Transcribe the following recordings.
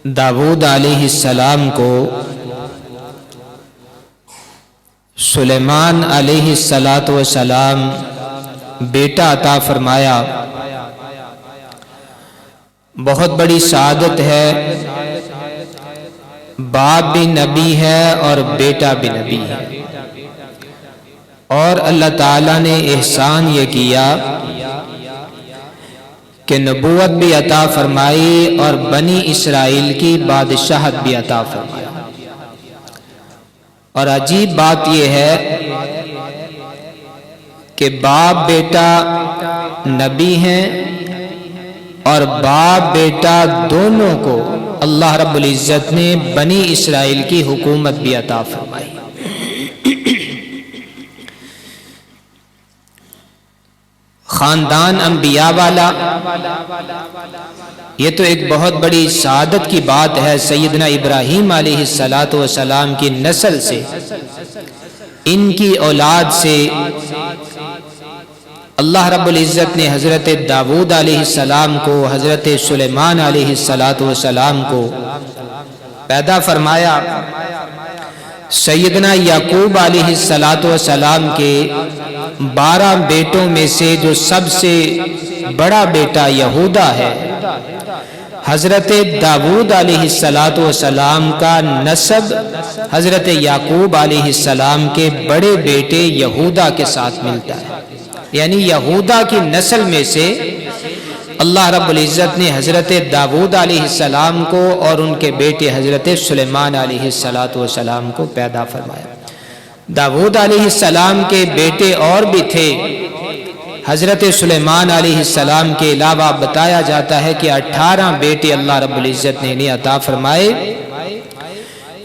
داؤد علیہ السلام کو سلیمان علیہ السلام بیٹا عطا فرمایا، بہت بڑی سعادت ہے۔ باپ بھی نبی ہے اور بیٹا بھی نبی ہے، اور اللہ تعالیٰ نے احسان یہ کیا کہ نبوت بھی عطا فرمائی اور بنی اسرائیل کی بادشاہت بھی عطا فرمائی۔ اور عجیب بات یہ ہے کہ باپ بیٹا نبی ہیں، اور باپ بیٹا دونوں کو اللہ رب العزت نے بنی اسرائیل کی حکومت بھی عطا فرمائی۔ خاندان انبیاء والا، یہ تو ایک بہت بڑی سعادت کی بات ہے۔ سیدنا ابراہیم علیہ السلام کی نسل سے، ان کی اولاد سے اللہ رب العزت نے حضرت داؤد علیہ السلام کو، حضرت سلیمان علیہ السلام کو پیدا فرمایا۔ سیدنا یعقوب علیہ السلام کے 12 بیٹوں میں سے جو سب سے بڑا بیٹا یہودا ہے، حضرت داؤد علیہ السلام کا نسب حضرت یعقوب علیہ السلام کے بڑے بیٹے یہودا کے ساتھ ملتا ہے، یعنی یہودا کی نسل میں سے اللہ رب العزت نے حضرت داؤد علیہ السلام کو اور ان کے بیٹے حضرت سلیمان علیہ السلام کو پیدا فرمایا۔ داؤد علیہ السلام کے بیٹے اور بھی تھے، حضرت سلیمان علیہ السلام کے علاوہ بتایا جاتا ہے کہ 18 بیٹے اللہ رب العزت نے انہیں عطا فرمائے،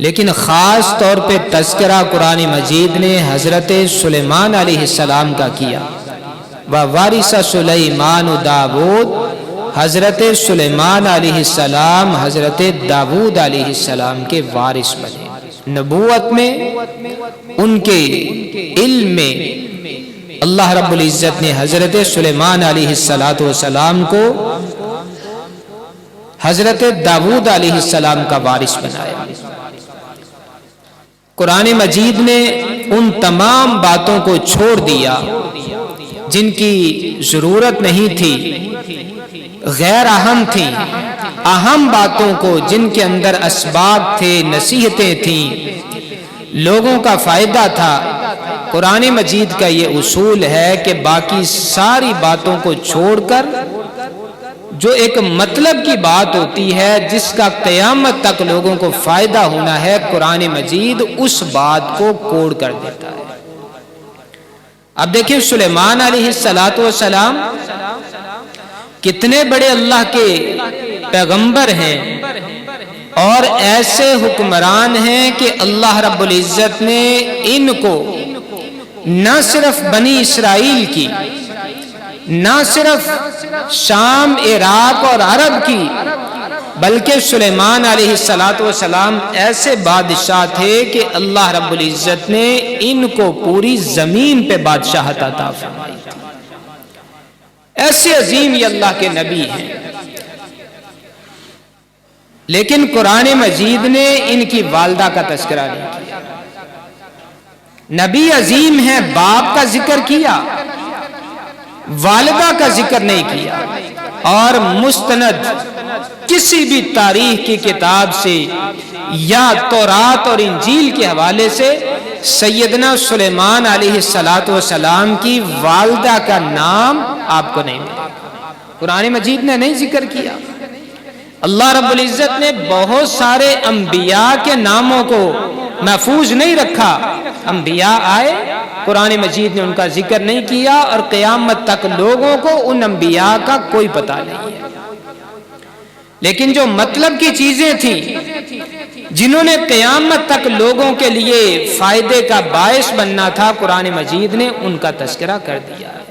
لیکن خاص طور پہ تذکرہ قرآن مجید نے حضرت سلیمان علیہ السلام کا کیا۔ وَوَارِثَ سُلَيْمَانُ دَاوُود، حضرت سلیمان علیہ السلام حضرت داؤد علیہ السلام کے وارث بنے۔ نبوت میں، ان کے علم میں اللہ رب العزت نے حضرت سلیمان علیہ السلام کو حضرت داؤد علیہ السلام کا وارث بنایا۔ قرآن مجید نے ان تمام باتوں کو چھوڑ دیا جن کی ضرورت نہیں تھی، غیر اہم تھیں۔ اہم باتوں کو، جن کے اندر اسباب تھے، نصیحتیں تھیں، لوگوں کا فائدہ تھا، قرآن مجید کا یہ اصول ہے کہ باقی ساری باتوں کو چھوڑ کر جو ایک مطلب کی بات ہوتی ہے، جس کا قیامت تک لوگوں کو فائدہ ہونا ہے، قرآن مجید اس بات کو کوڑ کر دیتا ہے۔ اب دیکھیں سلیمان علیہ السلام کتنے بڑے اللہ کے پیغمبر ہیں، اور ایسے حکمران ہیں کہ اللہ رب العزت نے ان کو نہ صرف بنی اسرائیل کی، نہ صرف شام، عراق اور عرب کی، بلکہ سلیمان علیہ السلام ایسے بادشاہ تھے کہ اللہ رب العزت نے ان کو پوری زمین پہ بادشاہت عطا فرمائی۔ ایسے عظیم یہ اللہ کے نبی ہیں، لیکن قرآن مجید نے ان کی والدہ کا تذکرہ نہیں کیا۔ نبی عظیم ہے، باپ کا ذکر کیا، والدہ کا ذکر نہیں کیا۔ اور مستند کسی بھی تاریخ کی کتاب سے یا تورات اور انجیل کے حوالے سے سیدنا سلیمان علیہ السلام کی والدہ کا نام آپ کو نہیں ملے، قرآن مجید نے نہیں ذکر کیا۔ اللہ رب العزت نے بہت سارے انبیاء کے ناموں کو محفوظ نہیں رکھا۔ انبیاء آئے، قرآن مجید نے ان کا ذکر نہیں کیا، اور قیامت تک لوگوں کو ان انبیاء کا کوئی پتہ نہیں ہے۔ لیکن جو مطلب کی چیزیں تھیں، جنہوں نے قیامت تک لوگوں کے لیے فائدے کا باعث بننا تھا، قرآن مجید نے ان کا تذکرہ کر دیا ہے۔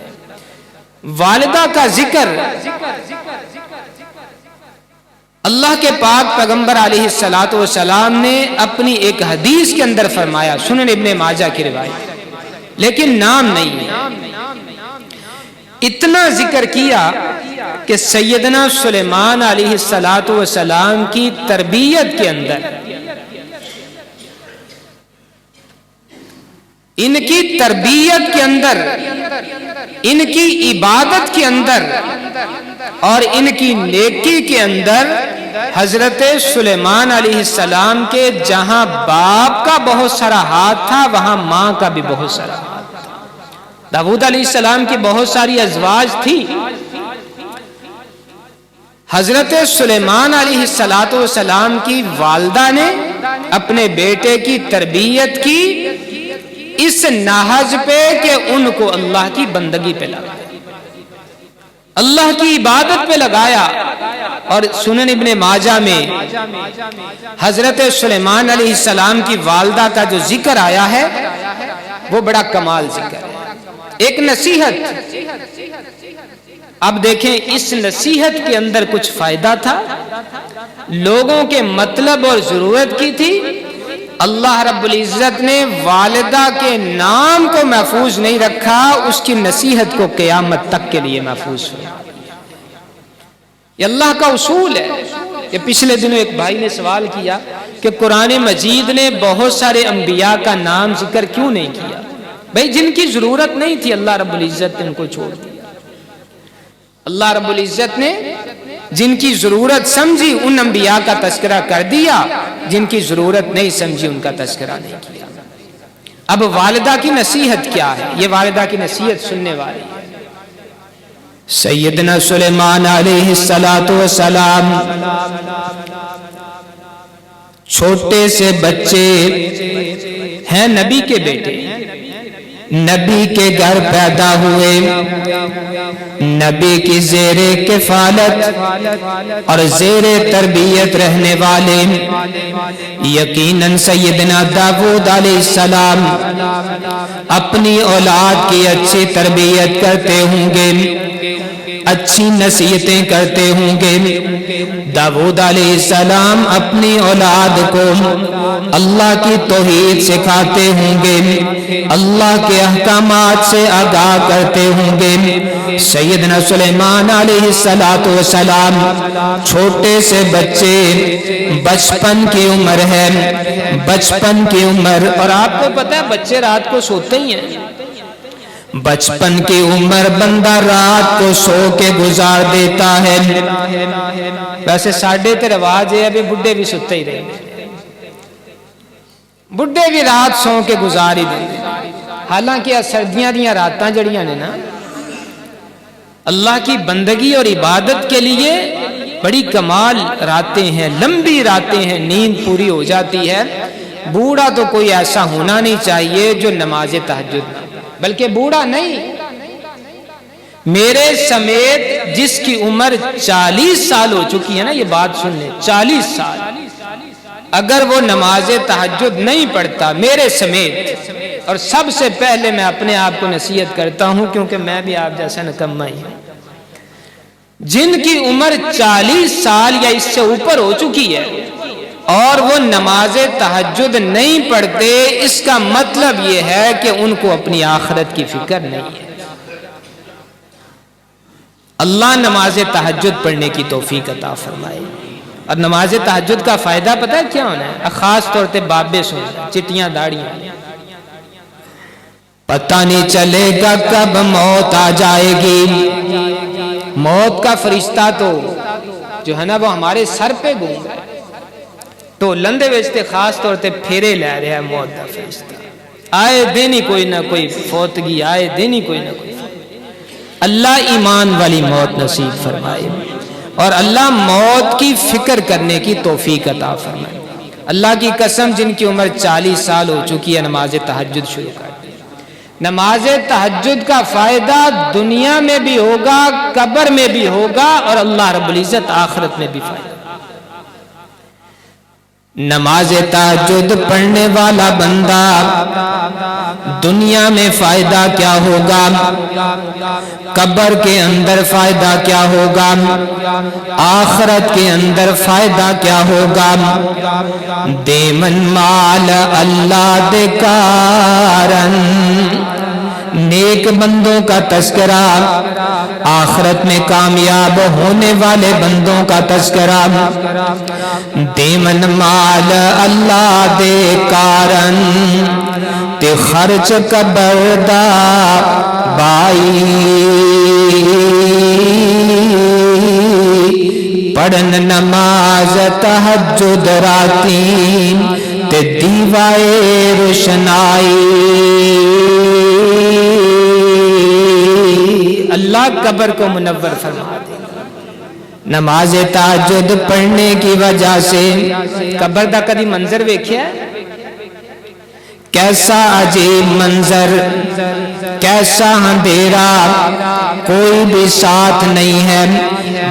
والدہ کا ذکر اللہ کے پاک پیغمبر علیہ السلام نے اپنی ایک حدیث کے اندر فرمایا، سنن ابن ماجہ کی روایت، لیکن نام نہیں ہے۔ اتنا ذکر کیا کہ سیدنا سلیمان علیہ السلام کی تربیت کے اندر، ان کی تربیت کے اندر، ان کی عبادت کے اندر اور ان کی نیکی کے اندر حضرت سلیمان علیہ السلام کے جہاں باپ کا بہت سارا ہاتھ تھا وہاں ماں کا بھی بہت سارا ہاتھ تھا۔ داؤد علیہ السلام کی بہت ساری ازواج تھی، حضرت سلیمان علیہ السلام کی والدہ نے اپنے بیٹے کی تربیت کی اس نہج پہ کہ ان کو اللہ کی بندگی پہ لگایا، اللہ کی عبادت پہ لگایا۔ اور سنن ابن ماجہ میں حضرت سلیمان علیہ السلام کی والدہ کا جو ذکر آیا ہے وہ بڑا کمال ذکر ہے، ایک نصیحت۔ اب دیکھیں اس نصیحت کے اندر کچھ فائدہ تھا، لوگوں کے مطلب اور ضرورت کی تھی۔ اللہ رب العزت نے والدہ کے نام کو محفوظ نہیں رکھا، اس کی نصیحت کو قیامت تک کے لیے محفوظ ہو۔ یہ اللہ کا اصول ہے۔ کہ پچھلے دنوں ایک بھائی نے سوال کیا کہ قرآن مجید نے بہت سارے انبیاء کا نام ذکر کیوں نہیں کیا؟ بھائی جن کی ضرورت نہیں تھی اللہ رب العزت نے ان کو چھوڑ دیا۔ اللہ رب العزت نے جن کی ضرورت سمجھی ان انبیاء کا تذکرہ کر دیا، جن کی ضرورت نہیں سمجھی ان کا تذکرہ نہیں کیا۔ اب والدہ کی نصیحت کیا ہے؟ یہ والدہ کی نصیحت سننے والی ہے۔ سیدنا سلیمان علیہ السلام چھوٹے سے بچے ہیں، نبی کے بیٹے، نبی کے گھر پیدا ہوئے، نبی کی زیر کفالت اور زیر تربیت رہنے والے۔ یقیناً سیدنا داؤد علیہ السلام اپنی اولاد کی اچھی تربیت کرتے ہوں گے، اچھی نصیحتیں کرتے ہوں گے۔ داؤد علیہ السلام اپنی اولاد کو اللہ کی توحید سکھاتے ہوں گے، اللہ کے احکامات سے آگاہ کرتے ہوں گے۔ سیدنا سلیمان علیہ السلام چھوٹے سے بچے، بچپن کی عمر ہے، بچپن کی عمر، اور آپ کو پتہ ہے بچے رات کو سوتے ہی ہیں۔ بچپن کی عمر بندہ رات کو سو کے گزار دیتا ہے۔ ویسے ساڈے تے رواج ہے ابھی بڈھے بھی سوتے ہی رہیں گے، بڈھے بھی رات سو کے گزار ہی دیں گے۔ حالانکہ سردیاں دیاں راتاں جڑیاں نے نا اللہ کی بندگی اور عبادت کے لیے بڑی کمال راتیں ہیں، لمبی راتیں ہیں، نیند پوری ہو جاتی ہے۔ بوڑھا تو کوئی ایسا ہونا نہیں چاہیے جو نماز تہجد نہ، بلکہ بوڑھا نہیں، میرے سمیت جس کی عمر 40 سال ہو چکی ہے نا، یہ بات سن لیں، 40 سال اگر وہ نماز تہجد نہیں پڑھتا میرے سمیت، اور سب سے پہلے میں اپنے آپ کو نصیحت کرتا ہوں کیونکہ میں بھی آپ جیسا نکما ہی ہوں، جن کی عمر 40 سال یا اس سے اوپر ہو چکی ہے اور وہ نماز تہجد نہیں پڑھتے، اس کا مطلب یہ ہے کہ ان کو اپنی آخرت کی فکر نہیں ہے۔ اللہ نماز تہجد پڑھنے کی توفیق عطا فرمائے۔ اور نماز تہجد کا فائدہ پتہ ہے کیا ہونا ہے؟ خاص طور پہ بابے سن، چٹیاں داڑیاں، پتہ نہیں چلے گا کب موت آ جائے گی۔ موت کا فرشتہ تو جو ہے نا وہ ہمارے سر پہ گھوم رہا ہے، تو لندے ویستے خاص طور پہ پھیرے لے رہے ہیں موت کا فرشتہ، آئے دن ہی کوئی نہ کوئی فوتگی، آئے دن ہی کوئی نہ کوئی فوتگی۔ اللہ ایمان والی موت نصیب فرمائے اور اللہ موت کی فکر کرنے کی توفیق عطا فرمائے۔ اللہ کی قسم جن کی عمر 40 سال ہو چکی ہے نماز تہجد شروع کر دیں۔ نماز تہجد کا فائدہ دنیا میں بھی ہوگا، قبر میں بھی ہوگا، اور اللہ رب العزت آخرت میں بھی فائدہ۔ نماز تہجد پڑھنے والا بندہ دنیا میں فائدہ کیا ہوگا، قبر کے اندر فائدہ کیا ہوگا، آخرت کے اندر فائدہ کیا ہوگا۔ دیمن مال اللہ دے کارن، نیک بندوں کا تذکرہ، آخرت میں کامیاب ہونے والے بندوں کا تذکرہ، دیمن مال اللہ دے کارن تے خرچ قبردہ بائی، پڑھن نماز تہجد راتی تے دیوائے روشنائی، اللہ قبر کو منور فرما دے۔ نماز تہجد پڑھنے کی وجہ سے قبر دا کدی منظر ویکھیا ہے؟ کیسا عجیب منظر، کیسا اندھیرا، کوئی بھی ساتھ نہیں ہے۔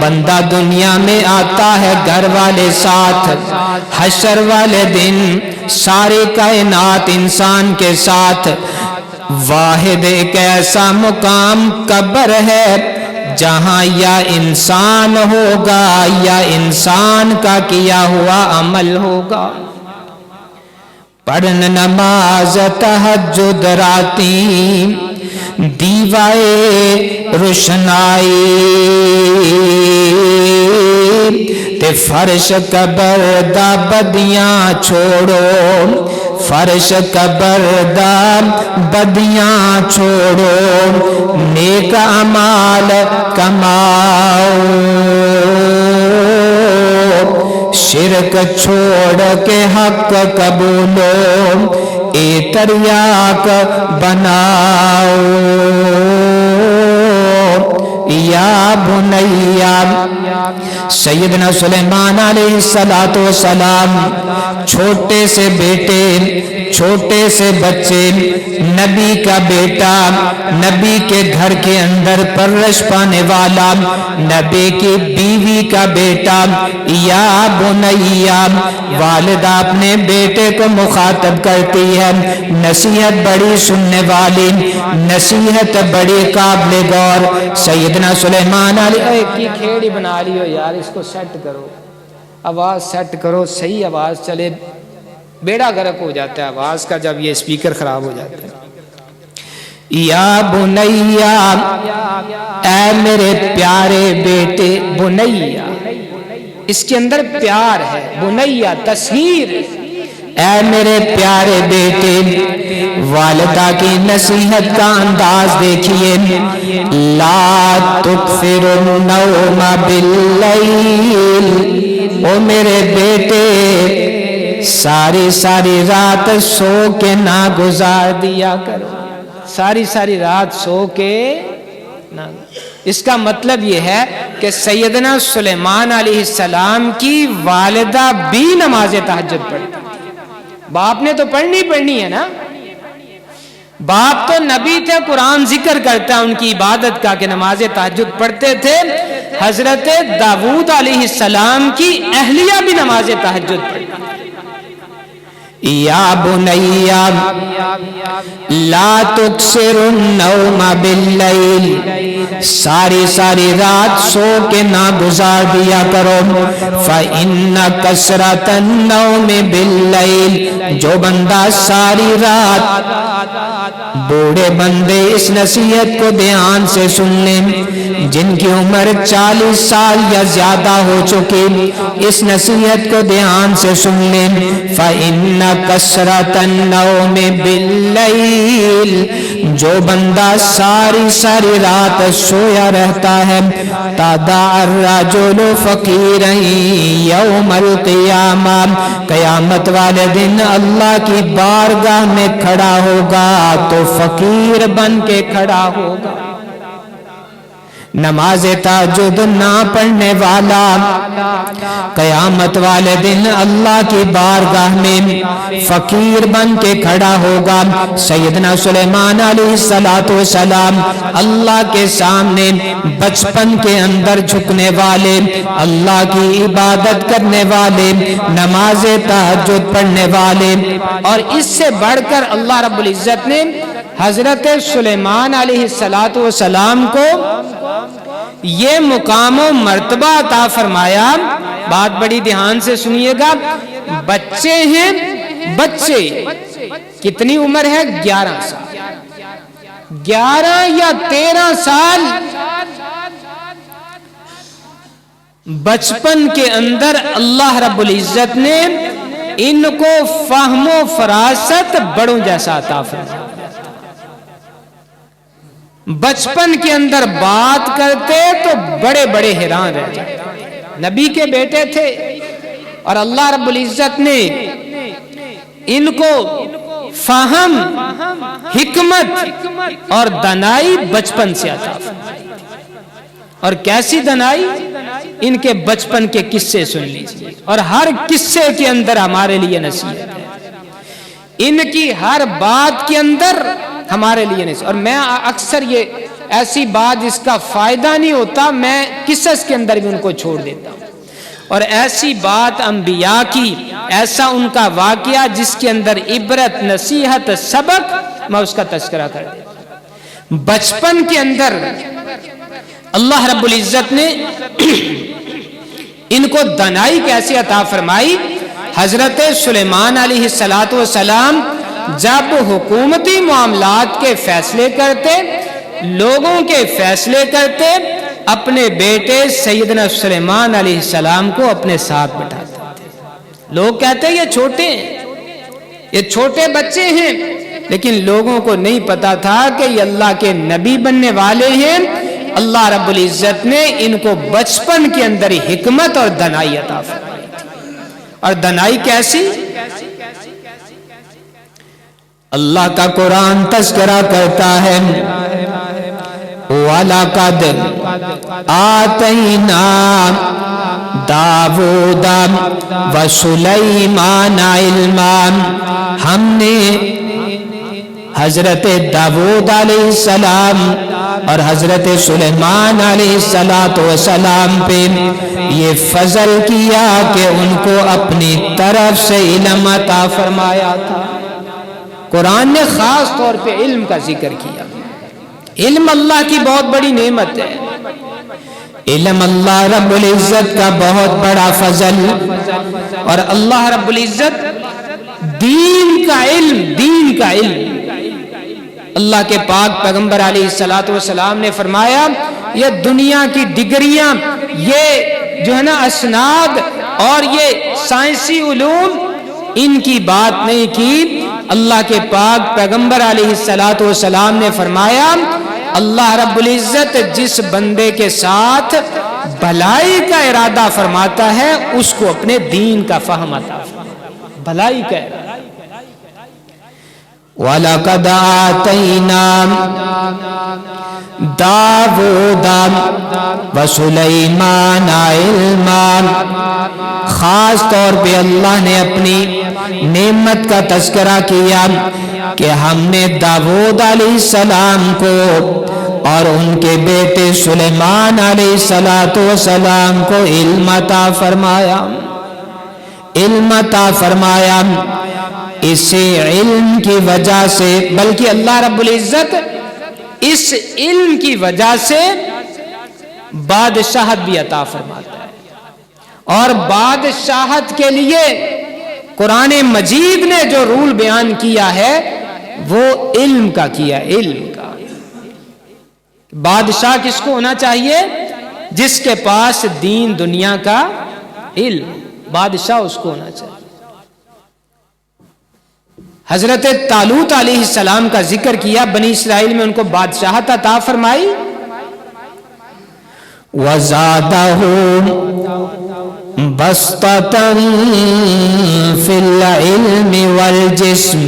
بندہ دنیا میں آتا ہے گھر والے ساتھ، حشر والے دن ساری کائنات انسان کے ساتھ۔ واحد ایک ایسا مقام قبر ہے جہاں یا انسان ہوگا یا انسان کا کیا ہوا عمل ہوگا۔ پڑھن نماز تہجد راتی دیوائے روشنائی، تے فرش قبر دا بدیاں چھوڑو، فرش قبر دا بدیاں چھوڑو، نیک اعمال کماؤ، شرک چھوڑ کے حق قبولو، اے تریاق بناؤ۔ یا بنیا، سیدنا سلیمان علیہ السلام چھوٹے سے بیٹے، چھوٹے سے بچے، نبی کا بیٹا، نبی کے گھر کے اندر پرورش پانے والا، نبی کی بیوی کا بیٹا، یا بنیا، والدہ اپنے بیٹے کو مخاطب کرتی ہے، نصیحت بڑی سننے والی، نصیحت بڑی قابل غور۔ سیدنا سلیمان علیہ کی کھیڑی بنا لی ہو یار، اس کو سیٹ کرو، آواز سیٹ کرو، صحیح آواز چلے، بیڑا غرق ہو جاتا ہے آواز کا جب یہ سپیکر خراب ہو جاتا ہے۔ یا بنیا، اے میرے پیارے بیٹے، بنیا اس کے اندر پیار ہے، بنیا تصغیر، اے میرے پیارے بیٹے، والدہ کی نصیحت کا انداز دیکھیے، لا تکثر النوم باللیل، او میرے بیٹے ساری ساری رات سو کے نہ گزار دیا کرو، ساری ساری رات سو کے نہ۔ اس کا مطلب یہ ہے کہ سیدنا سلیمان علیہ السلام کی والدہ بھی نماز تہجد پڑھتی، باپ نے تو پڑھنی ہے نا، باپ تو نبی تھے، قرآن ذکر کرتا ہے ان کی عبادت کا کہ نماز تہجد پڑھتے تھے۔ حضرت داؤد علیہ السلام کی اہلیہ بھی نماز تہجد پڑھتی۔ یا بنیا لا تکثر النوم باللیل، ساری ساری رات سو کے نہ گزار دیا کرو، فَإِنَّ كَثْرَةَ النَّوْمِ بِاللَّيْلِ، جو بندہ ساری رات، بوڑھے بندے اس نصیحت کو دھیان سے سن لیں، جن کی عمر 40 سال یا زیادہ ہو چکی، اس نصیحت کو دھیان سے سن لیں، فَإِنَّ کثرت النوم باللیل، جو بندہ ساری ساری رات سویا رہتا ہے، تدع الرجل فقیرا یوم القیامہ، قیامت والے دن اللہ کی بارگاہ میں کھڑا ہوگا تو فقیر بن کے کھڑا ہوگا۔ نماز تہجد نہ پڑھنے والا قیامت والے دن اللہ کی بارگاہ میں فقیر بن کے کھڑا ہوگا۔ سیدنا سلیمان علیہ السلام اللہ کے سامنے بچپن کے اندر جھکنے والے، اللہ کی عبادت کرنے والے، نماز تہجد پڑھنے والے، اور اس سے بڑھ کر اللہ رب العزت نے حضرت سلیمان علیہ السلام کو یہ مقام و مرتبہ عطا فرمایا۔ بات بڑی دھیان سے سنیے گا، بچے ہیں، بچے کتنی عمر ہے؟ 11 سال، 11 یا 13 سال بچپن کے اندر اللہ رب العزت نے ان کو فہم و فراست بڑوں جیسا عطا فرمایا۔ بچپن کے اندر بات کرتے تو بڑے بڑے حیران رہ جاتے۔ نبی کے بیٹے تھے اور اللہ رب العزت نے ان کو فہم، حکمت اور دانائی بچپن سے عطا فرمائی۔ اور کیسی دانائی؟ ان کے بچپن کے قصے سن لیجیے، اور ہر قصے کے اندر ہمارے لیے نصیحت ہے، ان کی ہر بات کے اندر ہمارے لیے نصیحت۔ اور میں اکثر یہ ایسی بات جس کا فائدہ نہیں ہوتا میں قصص کے اندر بھی ان کو چھوڑ دیتا ہوں، اور ایسی بات انبیاء کی، ایسا ان کا واقعہ جس کے اندر عبرت، نصیحت، سبق، میں اس کا تذکرہ کر دیتا ہوں۔ بچپن کے اندر اللہ رب العزت نے ان کو دانائی کیسے عطا فرمائی؟ حضرت سلیمان علیہ السلام جب حکومتی معاملات کے فیصلے کرتے، لوگوں کے فیصلے کرتے، اپنے بیٹے سیدنا سلیمان علیہ السلام کو اپنے ساتھ بٹھاتے تھے۔ لوگ کہتے ہیں یہ چھوٹے بچے ہیں، لیکن لوگوں کو نہیں پتا تھا کہ یہ اللہ کے نبی بننے والے ہیں۔ اللہ رب العزت نے ان کو بچپن کے اندر ہی حکمت اور دانائی عطا فرمائی تھی۔ اور دانائی کیسی؟ اللہ کا قرآن تذکرہ کرتا ہے، وَلَقَدْ آتَيْنَا داود وسلیمان علما، ہم نے حضرت داود علیہ السلام اور حضرت سلیمان علیہ السلام پہ یہ فضل کیا کہ ان کو اپنی طرف سے علم عطا فرمایا تھا۔ قرآن نے خاص طور پہ علم کا ذکر کیا۔ علم اللہ کی بہت بڑی نعمت ہے، علم اللہ رب العزت کا بہت بڑا فضل، اور اللہ رب العزت دین کا علم اللہ کے پاک پیغمبر علیہ السلام نے فرمایا یہ دنیا کی ڈگریاں، یہ جو ہے نا اسناد اور یہ سائنسی علوم، ان کی بات نہیں کی۔ اللہ کے پاک پیغمبر علیہ السلام نے فرمایا اللہ رب العزت جس بندے کے ساتھ بھلائی کا ارادہ فرماتا ہے اس کو اپنے دین کا فہم عطا فرماتا، بھلائی کا ارادہ۔ وَلَقَدْ آتَيْنَا داود وسلیمان علما، خاص طور پہ اللہ نے اپنی نعمت کا تذکرہ کیا کہ ہم نے داود علیہ السلام کو اور ان کے بیٹے سلیمان علیہ السلام کو علم عطا فرمایا۔ اس علم کی وجہ سے، بلکہ اللہ رب العزت اس علم کی وجہ سے بادشاہت بھی عطا فرماتا ہے، اور بادشاہت کے لیے قرآن مجید نے جو رول بیان کیا ہے وہ علم کا کیا، علم کا۔ بادشاہ کس کو ہونا چاہیے؟ جس کے پاس دین دنیا کا علم، بادشاہ اس کو ہونا چاہیے۔ حضرت طالوت علیہ السلام کا ذکر کیا، بنی اسرائیل میں ان کو بادشاہت عطا فرمائی۔ وَزَادَهُ بَسْطَةً فِي الْعِلْمِ وَالْجِسْمِ،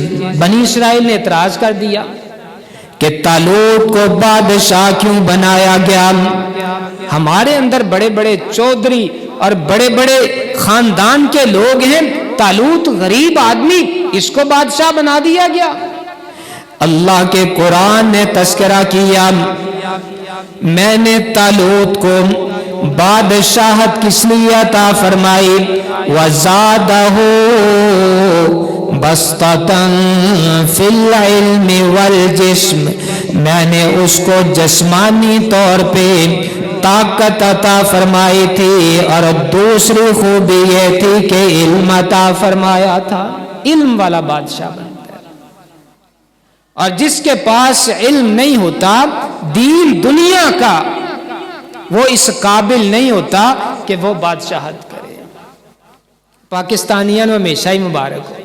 بنی اسرائیل نے اعتراض کر دیا کہ طالوت کو بادشاہ کیوں بنایا گیا؟ ہمارے اندر بڑے بڑے چودھری اور بڑے بڑے خاندان کے لوگ ہیں، طالوت غریب آدمی، اس کو بادشاہ بنا دیا گیا۔ اللہ کے قرآن نے تذکرہ کیا، میں نے طالوت کو بادشاہت کس لیے عطا فرمائی؟ وَزَادَهُ بَسْطَةً فِي الْعِلْمِ وَالْجِسْمِ، میں نے اس کو جسمانی طور پہ طاقت عطا فرمائی تھی، اور دوسری خوبی یہ تھی کہ علم عطا فرمایا تھا۔ علم والا بادشاہ بنتا ہے۔ اور جس کے پاس علم نہیں ہوتا دین دنیا کا، وہ اس قابل نہیں ہوتا کہ وہ بادشاہت کرے۔ پاکستانیاں ہمیشہ ہی مبارک ہو،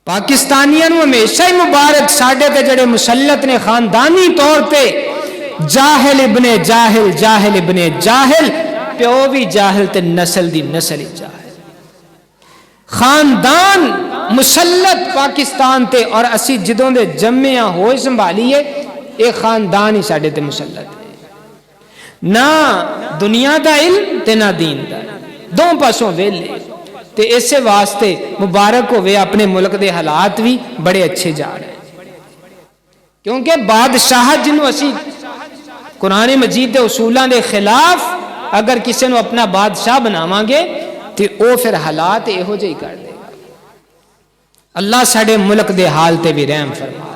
پاکستانیاں ہمیشہ ہی مبارک، ساڈے تے جڑے مسلط نے خاندانی طور پہ جاہل ابن جاہل، جاہل ابن جاہل، پیو بھی جاہل تے نسل دی نسل ہی جاہل، خاندان مسلط پاکستان تے، اور اسی جدوں دے جمعیاں ہوئے سنبھالیے ایک خاندان ہی ساڈے تے مسلط ہے، نہ دنیا دا علم تے نہ دین دا، دو پاسوں ویلے، تے اسے واسطے مبارک ہوئے اپنے ملک دے حالات بھی بڑے اچھے جا رہے ہیں، کیونکہ بادشاہت جنہوں اسی قرآن مجید دے اصولاں دے خلاف اگر کسی نو اپنا بادشاہ بناواں گے تے او پھر حالات ایہو جہی کر دے گا۔ اللہ ساڈے ملک دے حال تے بھی رحم فرمائے۔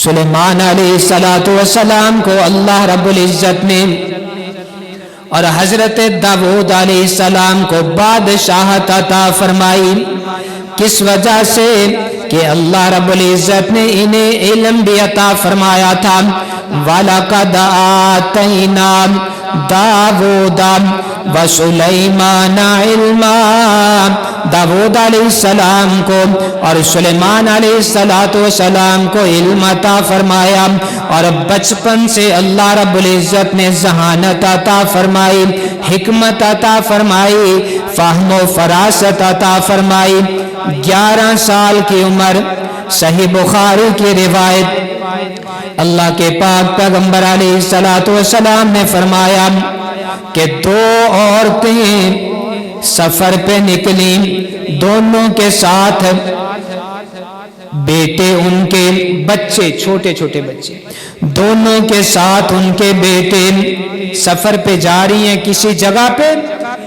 سلیمان علیہ السلام کو اللہ رب العزت نے اور حضرت داؤد علیہ السلام کو بادشاہت عطا فرمائی، کس وجہ سے کہ اللہ رب العزت نے انہیں علم بھی عطا فرمایا تھا۔ وَلَقَدْ آتَيْنَا داؤد وسلیمان علما، داؤد علیہ السلام کو اور سلیمان علیہ السلام کو علم عطا فرمایا، اور بچپن سے اللہ رب العزت نے ذہانت عطا فرمائی، حکمت عطا فرمائی، فہم و فراست عطا فرمائی۔ 11 سال کی عمر، صحیح بخاری کی روایت، اللہ کے پاک پیغمبر علیہ السلام نے فرمایا کہ 2 عورتیں سفر پہ نکلیں، دونوں کے ساتھ بیٹے، ان کے بچے، چھوٹے چھوٹے بچے، دونوں کے ساتھ ان کے بیٹے سفر پہ جا رہی ہیں، کسی جگہ پہ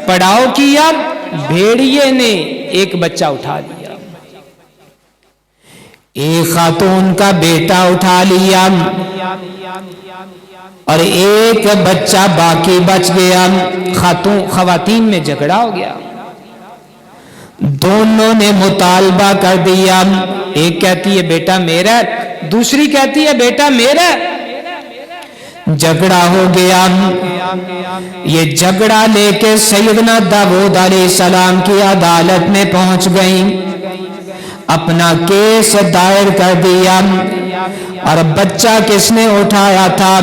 پڑاؤ کیا، بھیڑیے نے ایک بچہ اٹھا لیا، ایک خاتون کا بیٹا اٹھا لیا اور ایک بچہ باقی بچ گیا۔ خواتین میں جھگڑا ہو گیا، دونوں نے مطالبہ کر دیا، ایک کہتی ہے بیٹا میرا ہے، دوسری کہتی ہے بیٹا میرا ہے، جھگڑا ہو گیا۔ یہ جھگڑا لے کے سیدنا داؤد علیہ السلام کی عدالت میں پہنچ گئیں، اپنا کیس دائر کر دیا، اور بچہ کس نے اٹھایا تھا؟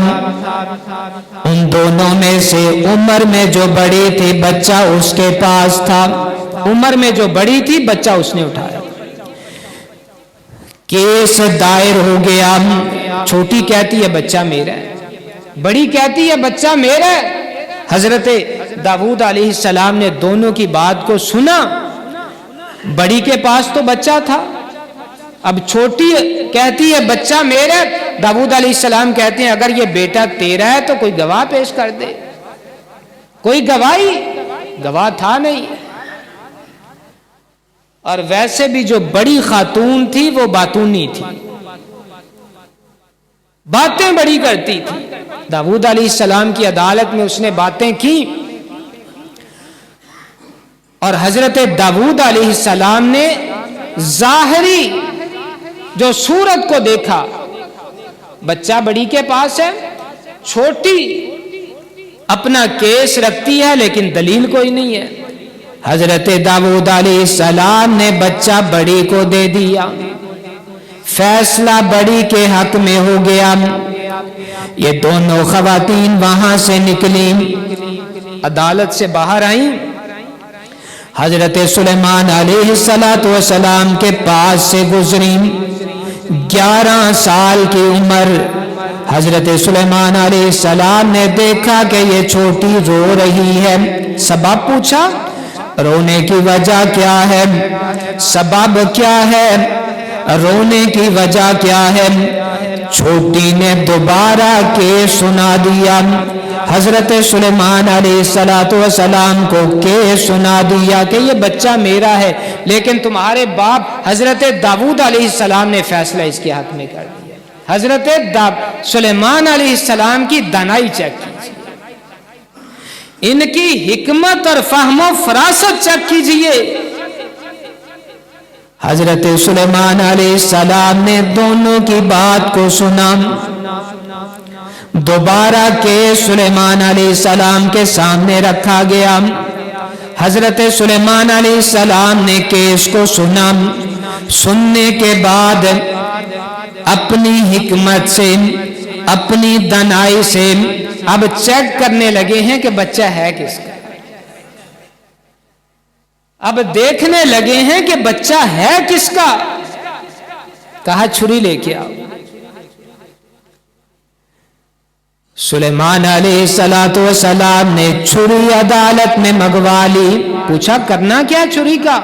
ان دونوں میں سے عمر میں جو بڑی تھی بچہ اس کے پاس تھا، عمر میں جو بڑی تھی بچہ اس نے اٹھایا، کیس دائر ہو گیا۔ چھوٹی کہتی ہے بچہ میرا ہے، بڑی کہتی ہے بچہ میرا ہے۔ حضرت داؤد علیہ السلام نے دونوں کی بات کو سنا، بڑی کے پاس تو بچہ تھا، اب چھوٹی کہتی ہے بچہ میرا ہے۔ داؤد علیہ السلام کہتے ہیں اگر یہ بیٹا تیرا ہے تو کوئی گواہ پیش کر دے، کوئی گواہ تھا نہیں، اور ویسے بھی جو بڑی خاتون تھی وہ باتونی تھی، باتیں بڑی کرتی تھی۔ داؤد علیہ السلام کی عدالت میں اس نے باتیں کی، اور حضرت داؤد علیہ السلام نے ظاہری جو صورت کو دیکھا، بچہ بڑی کے پاس ہے، چھوٹی اپنا کیس رکھتی ہے لیکن دلیل کوئی نہیں ہے۔ حضرت داؤد علیہ السلام نے بچہ بڑی کو دے دیا، فیصلہ بڑی کے حق میں ہو گیا۔ یہ دونوں خواتین وہاں سے نکلی، عدالت سے باہر آئیں، حضرت سلیمان علیہ السلام کے پاس سے گزریں۔ 11 سال کی عمر، حضرت سلیمان علیہ السلام نے دیکھا کہ یہ چھوٹی رو رہی ہے، سبب پوچھا، رونے کی وجہ کیا ہے؟ سبب کیا ہے؟ رونے کی وجہ کیا ہے؟ چھوٹی نے دوبارہ کیس سنا دیا، حضرت سلیمان علیہ السلام کو کیس سنا دیا کہ یہ بچہ میرا ہے، لیکن تمہارے باپ حضرت داؤد علیہ السلام نے فیصلہ اس کے حق میں کر دیا۔ حضرت سلیمان علیہ السلام کی دانائی چیک کیجیے، ان کی حکمت اور فہم و فراست چیک کیجیے۔ حضرت سلیمان علیہ السلام نے دونوں کی بات کو سنا. دوبارہ کیس سلیمان علیہ السلام کے سامنے رکھا گیا. حضرت سلیمان علیہ السلام نے کیس کو سنا. سننے کے بعد اپنی حکمت سے، اپنی دانائی سے اب چیک کرنے لگے ہیں کہ بچہ ہے کس کا. اب دیکھنے لگے ہیں کہ بچہ ہے کس کا. کہا چھری لے کے آؤ. سلیمان علیہ السلام نے چھری عدالت میں منگوا لی. پوچھا کرنا کیا چھری کا؟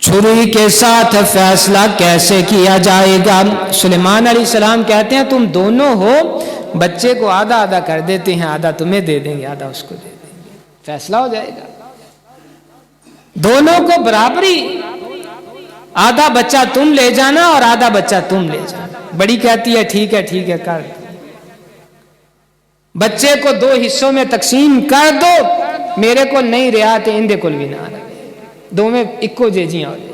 چھری کے ساتھ فیصلہ کیسے کیا جائے گا؟ سلیمان علیہ السلام کہتے ہیں تم دونوں ہو، بچے کو آدھا آدھا کر دیتے ہیں، آدھا تمہیں دے دیں گے، آدھا اس کو دے دیں گے، فیصلہ ہو جائے گا. دونوں کو برابری، آدھا بچہ تم لے جانا اور آدھا بچہ تم لے جانا. بڑی کہتی ہے ٹھیک ہے ٹھیک ہے کر دو. بچے کو 2 حصوں میں تقسیم کر دو. میرے کو نہیں رہا تے اندے کول بھی نہ رہے، دو میں اکو جیجیاں ہو جائیں.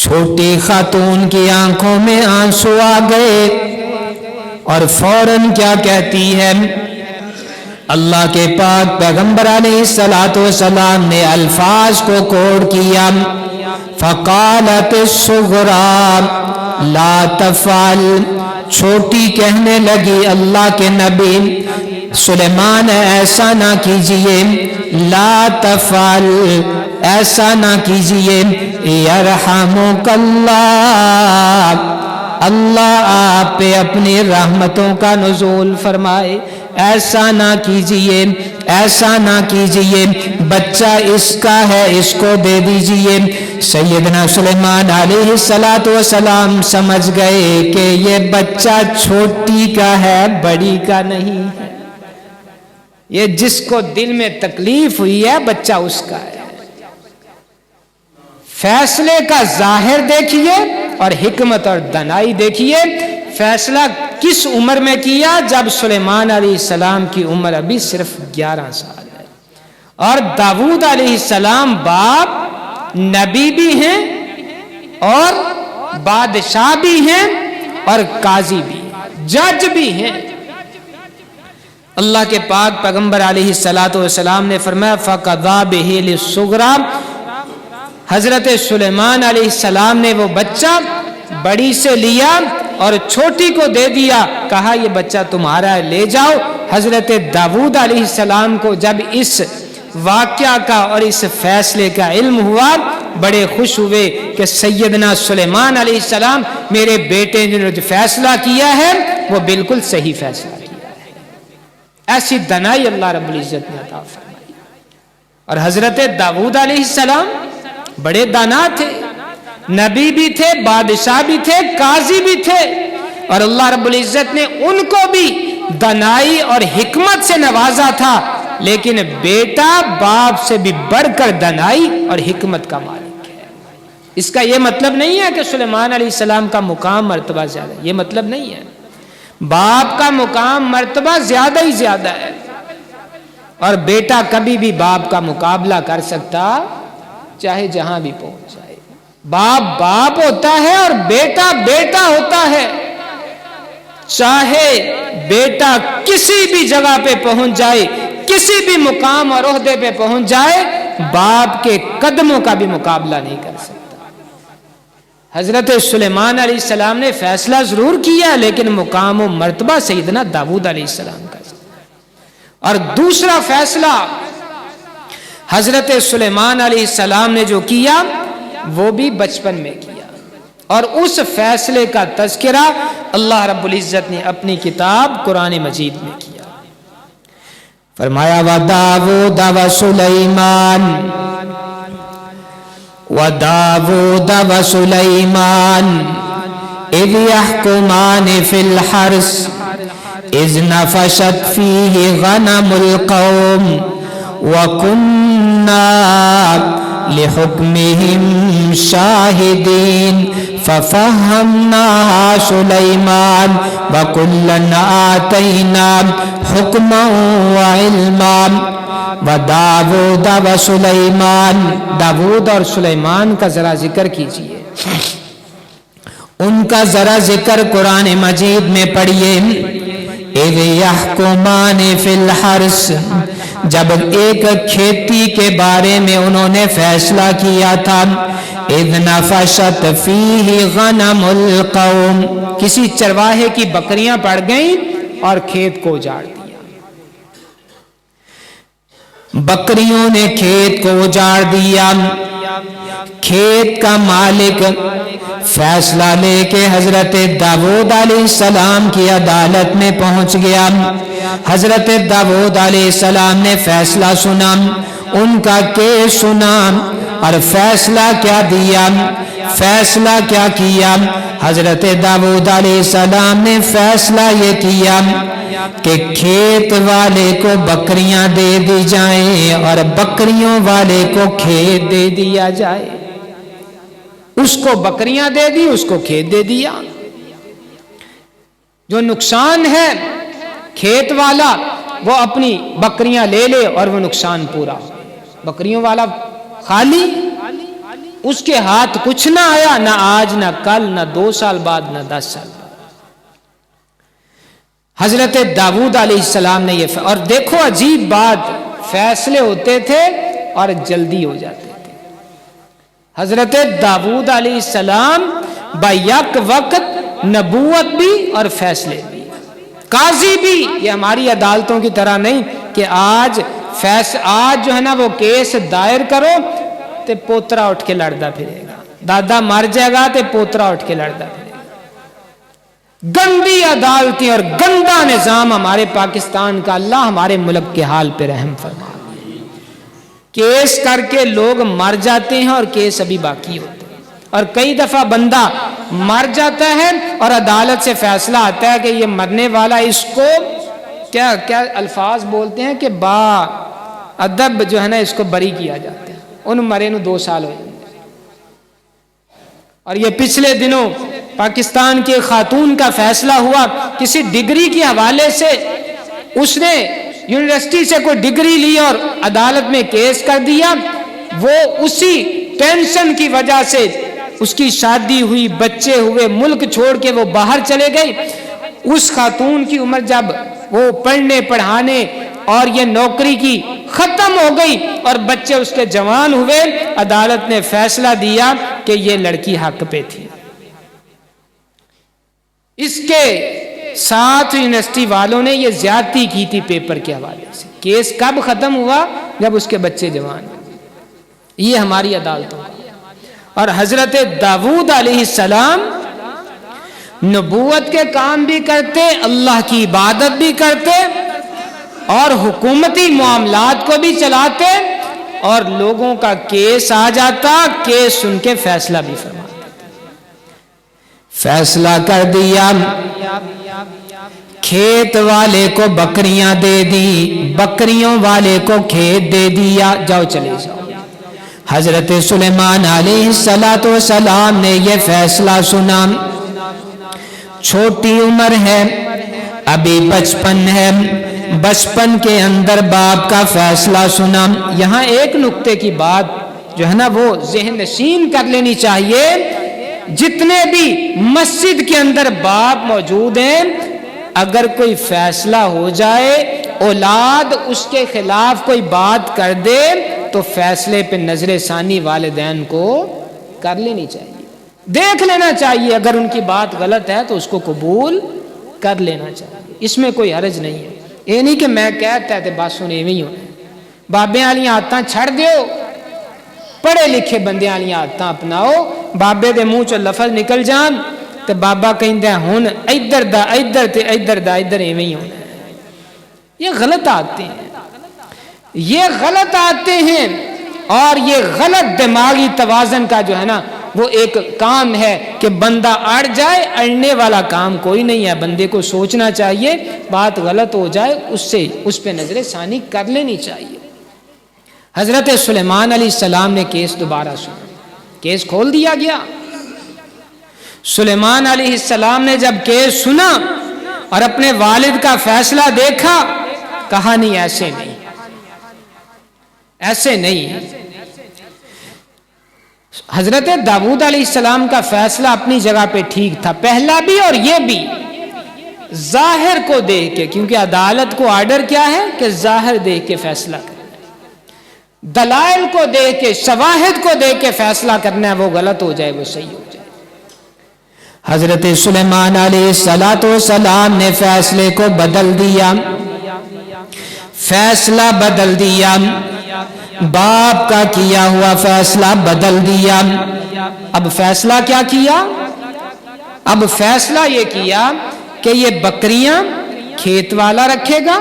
چھوٹی خاتون کی آنکھوں میں آنسو آ گئے اور فوراً کیا کہتی ہے؟ اللہ کے پاک پیغمبر علیہ السلام نے الفاظ کو کوڈ کیا. فقالت الصغرى لا تفعل. چھوٹی کہنے لگی اللہ کے نبی سلیمان ایسا نہ کیجئے، لا تفعل ایسا نہ کیجئے، یرحمک اللہ اللہ آپ پہ اپنی رحمتوں کا نزول فرمائے. ایسا نہ کیجئے، ایسا نہ کیجئے، بچہ اس کا ہے، اس کو دے دیجئے. سیدنا سلیمان علیہ السلام سمجھ گئے کہ یہ بچہ چھوٹی کا ہے، بڑی کا نہیں ہے. یہ جس کو دل میں تکلیف ہوئی ہے بچہ اس کا ہے. فیصلے کا ظاہر دیکھیے اور حکمت اور دانائی دیکھیے. فیصلہ کس عمر میں کیا؟ جب سلیمان علیہ السلام کی عمر ابھی صرف 11 سال ہے، اور داؤد علیہ السلام باپ نبی بھی ہیں اور بادشاہ بھی ہیں اور قاضی بھی، جج بھی ہیں. اللہ کے پاک پیغمبر علیہ السلام نے فرمایا فَقَضَى بِهِ لِلصُّغْرَى. حضرت سلیمان علیہ السلام نے وہ بچہ بڑی سے لیا اور چھوٹی کو دے دیا. کہا یہ بچہ تمہارا ہے، لے جاؤ. حضرت داؤد علیہ السلام کو جب اس واقعہ کا اور اس فیصلے کا علم ہوا، بڑے خوش ہوئے کہ سیدنا سلیمان علیہ السلام میرے بیٹے نے جو فیصلہ کیا ہے وہ بالکل صحیح فیصلہ کیا ہے. ایسی دانائی اللہ رب العزت نے عطا فرمائی. اور حضرت داؤد علیہ السلام بڑے دانا تھے، نبی بھی تھے، بادشاہ بھی تھے، قاضی بھی تھے، اور اللہ رب العزت نے ان کو بھی دانائی اور حکمت سے نوازا تھا. لیکن بیٹا باپ سے بھی بڑھ کر دانائی اور حکمت کا مالک ہے. اس کا یہ مطلب نہیں ہے کہ سلیمان علیہ السلام کا مقام مرتبہ زیادہ ہے، یہ مطلب نہیں ہے. باپ کا مقام مرتبہ زیادہ ہی زیادہ ہے، اور بیٹا کبھی بھی باپ کا مقابلہ کر سکتا چاہے جہاں بھی پہنچ جائے. باپ باپ ہوتا ہے اور بیٹا بیٹا ہوتا ہے. چاہے بیٹا کسی بھی جگہ پہ پہنچ جائے، کسی بھی مقام اور عہدے پہ پہنچ جائے، باپ کے قدموں کا بھی مقابلہ نہیں کر سکتا. حضرت سلیمان علیہ السلام نے فیصلہ ضرور کیا، لیکن مقام و مرتبہ سیدنا داؤد علیہ السلام کا. اور دوسرا فیصلہ حضرت سلیمان علیہ السلام نے جو کیا وہ بھی بچپن میں کیا، اور اس فیصلے کا تذکرہ اللہ رب العزت نے اپنی کتاب قرآن مجید میں کیا. فرمایا وَدَاوُودَ وَسُلَيْمَانَ وَدَاوُودَ وَسُلَيْمَانَ إِذْ يَحْكُمَانِ فِي الْحَرْثِ إِذْ نَفَشَتْ فِيهِ غَنَمُ الْقَوْمِ وَكُنَّا لِحُكْمِهِمْ شَاهِدِينَ فَفَهَّمْنَاهَا سُلَيْمَانَ وَكُلًّا آتَيْنَا حُكْمًا وَعِلْمًا. و داود و سلیمان، داود اور سلیمان کا ذرا ذکر کیجئے، ان کا ذرا ذکر قرآن مجید میں پڑھیے۔ اذ یحکمان فی الحرث، جب ایک کھیتی کے بارے میں انہوں نے فیصلہ کیا تھا، اذ نفشت فیہ غنم القوم، کسی چرواہے کی بکریاں پڑ گئیں اور کھیت کو اجاڑ دیا، بکریوں نے کھیت کو اجاڑ دیا۔ کھیت کا مالک فیصلہ لے کے حضرت داؤد علیہ السلام کی عدالت میں پہنچ گیا۔ حضرت داؤد علیہ السلام نے فیصلہ سنا، ان کا کیس سنا، اور فیصلہ کیا دیا، فیصلہ کیا کیا؟ حضرت داؤد علیہ السلام نے فیصلہ یہ کیا کہ کھیت والے کو بکریاں دے دی جائیں اور بکریوں والے کو کھیت دے دیا جائے۔ اس کو بکریاں دے دی، اس کو کھیت دے دیا۔ جو نقصان ہے کھیت والا وہ اپنی بکریاں لے لے اور وہ نقصان پورا، بکریوں والا خالی، اس کے ہاتھ کچھ نہ آیا، نہ آج نہ کل نہ 2 سال بعد نہ 10 سال بعد۔ حضرت داؤد علیہ السلام نے یہ اور دیکھو عجیب بات، فیصلے ہوتے تھے اور جلدی ہو جاتے تھے۔ حضرت داؤد علیہ السلام بیک وقت نبوت بھی اور فیصلے بھی، قاضی بھی، یہ ہماری عدالتوں کی طرح نہیں کہ آج جو ہے نا وہ کیس دائر کرو تے پوترا اٹھ کے لڑتا پھرے گا، دادا مر جائے گا تے پوترا اٹھ کے لڑتا پھرے گا۔ گندی عدالتیں اور گندا نظام ہمارے پاکستان کا، اللہ ہمارے ملک کے حال پہ رحم فرما۔ کیس کر کے لوگ مر جاتے ہیں اور کیس ابھی باقی ہوتے ہیں، اور کئی دفعہ بندہ مر جاتا ہے اور عدالت سے فیصلہ آتا ہے کہ یہ مرنے والا، اس کو کیا الفاظ بولتے ہیں کہ با ادب جو ہے نا اس کو بری کیا جاتا ہے، ان مرے نو 2 سال ہوئے۔ اور یہ پچھلے دنوں پاکستان کے خاتون کا فیصلہ ہوا، کسی ڈگری کے حوالے سے اس نے یونیورسٹی سے کوئی ڈگری لی اور عدالت میں کیس کر دیا، وہ اسی ٹینشن کی وجہ سے اس کی شادی ہوئی، بچے ہوئے، ملک چھوڑ کے وہ باہر چلے گئی۔ اس خاتون کی عمر جب وہ پڑھنے پڑھانے اور یہ نوکری کی ختم ہو گئی اور بچے اس کے جوان ہوئے، عدالت نے فیصلہ دیا کہ یہ لڑکی حق پہ تھی۔ اس کے ساتھ یونیورسٹی والوں نے یہ زیادتی کی تھی پیپر کے حوالے سے۔ کیس کب ختم ہوا؟ جب اس کے بچے جوان ہوئے۔ یہ ہماری عدالتوں کا۔ اور حضرت داؤد علیہ السلام نبوت کے کام بھی کرتے، اللہ کی عبادت بھی کرتے اور حکومتی معاملات کو بھی چلاتے، اور لوگوں کا کیس آ جاتا، کیس سن کے فیصلہ بھی فرماتے۔ فیصلہ کر دیا، کھیت والے کو بکریاں دے دی، بکریوں والے کو کھیت دے دیا، جاؤ چلے جاؤ۔ حضرت سلیمان علیہ السلام نے یہ فیصلہ سنا، چھوٹی عمر ہے، ابھی بچپن ہے، بچپن کے اندر باپ کا فیصلہ سنا۔ یہاں ایک نقطے کی بات جو ہے نا وہ ذہن نشین کر لینی چاہیے، جتنے بھی مسجد کے اندر باپ موجود ہیں، اگر کوئی فیصلہ ہو جائے، اولاد اس کے خلاف کوئی بات کر دے تو فیصلے پہ نظر ثانی والدین کو کر لینی چاہیے، دیکھ لینا چاہیے، اگر ان کی بات غلط ہے تو اس کو قبول کر لینا چاہیے، اس میں کوئی حرج نہیں ہے۔ یہ نہیں کہ میں کہتا ہے تو بس سنے ہی ہونے، بابے والی عادتاں چھڑ دیو، پڑھے لکھے بندے والی عادتاں اپناؤ۔ بابے دے منہ چوں لفظ نکل جان تے بابا کہندا ہے ہن ادھر دا ادھر تے ادھر دا ادھر ایویں ہی ہونا۔ یہ غلط عادتیں ہیں، یہ غلط عادتیں ہیں، اور یہ غلط دماغی توازن کا جو ہے نا وہ ایک کام ہے کہ بندہ اڑ جائے، اڑنے والا کام کوئی نہیں ہے۔ بندے کو سوچنا چاہیے، بات غلط ہو جائے اس پہ نظر ثانی کر لینی چاہیے۔ حضرت سلیمان علیہ السلام نے کیس دوبارہ سنا، کیس کھول دیا گیا۔ سلیمان علیہ السلام نے جب کیس سنا اور اپنے والد کا فیصلہ دیکھا، کہا نہیں ایسے نہیں، ایسے نہیں. حضرت داؤد علیہ السلام کا فیصلہ اپنی جگہ پہ ٹھیک تھا، پہلا بھی اور یہ بھی ظاہر کو دیکھ کے، کیونکہ عدالت کو آرڈر کیا ہے کہ ظاہر دیکھ کے فیصلہ کرنا، دلائل کو دیکھ کے، شواہد کو دیکھ کے فیصلہ کرنا ہے، وہ غلط ہو جائے وہ صحیح ہو جائے. حضرت سلیمان علیہ السلام نے فیصلے کو بدل دیا، فیصلہ بدل دیا، باپ کا کیا ہوا فیصلہ بدل دیا. اب فیصلہ کیا کیا؟ اب فیصلہ یہ کیا کہ یہ بکریاں کھیت والا رکھے گا،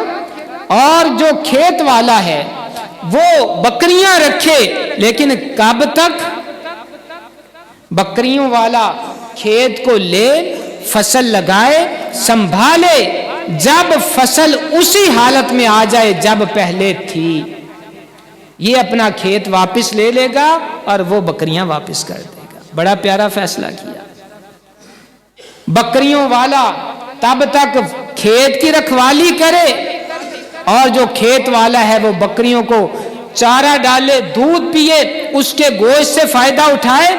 اور جو کھیت والا ہے وہ بکریاں رکھے، لیکن کب تک؟ بکریوں والا کھیت کو لے، فصل لگائے، سنبھالے، جب فصل اسی حالت میں آ جائے جب پہلے تھی، یہ اپنا کھیت واپس لے لے گا اور وہ بکریاں واپس کر دے گا. بڑا پیارا فیصلہ کیا. بکریوں والا تب تک کھیت کی رکھوالی کرے، اور جو کھیت والا ہے وہ بکریوں کو چارہ ڈالے، دودھ پیے، اس کے گوشت سے فائدہ اٹھائے،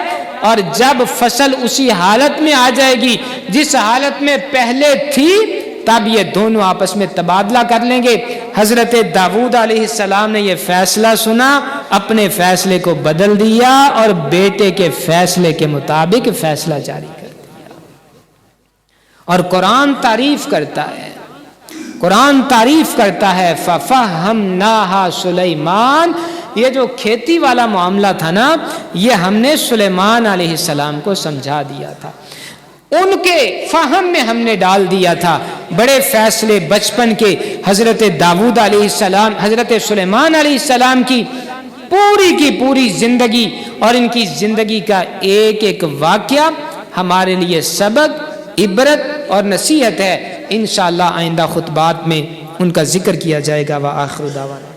اور جب فصل اسی حالت میں آ جائے گی جس حالت میں پہلے تھی، تب یہ دونوں آپس میں تبادلہ کر لیں گے. حضرت داؤد علیہ السلام نے یہ فیصلہ سنا، اپنے فیصلے کو بدل دیا اور بیٹے کے فیصلے کے مطابق فیصلہ جاری کر دیا. اور قرآن تعریف کرتا ہے، قرآن تعریف کرتا ہے فَفَهَّمْنَاهَا سُلَيْمَانَ. یہ جو کھیتی والا معاملہ تھا نا، یہ ہم نے سلیمان علیہ السلام کو سمجھا دیا تھا، ان کے فہم میں ہم نے ڈال دیا تھا. بڑے فیصلے بچپن کے حضرت داؤد علیہ السلام، حضرت سلیمان علیہ السلام کی پوری زندگی، اور ان کی زندگی کا ایک ایک واقعہ ہمارے لیے سبق، عبرت اور نصیحت ہے. انشاءاللہ آئندہ خطبات میں ان کا ذکر کیا جائے گا. وآخر دعوانا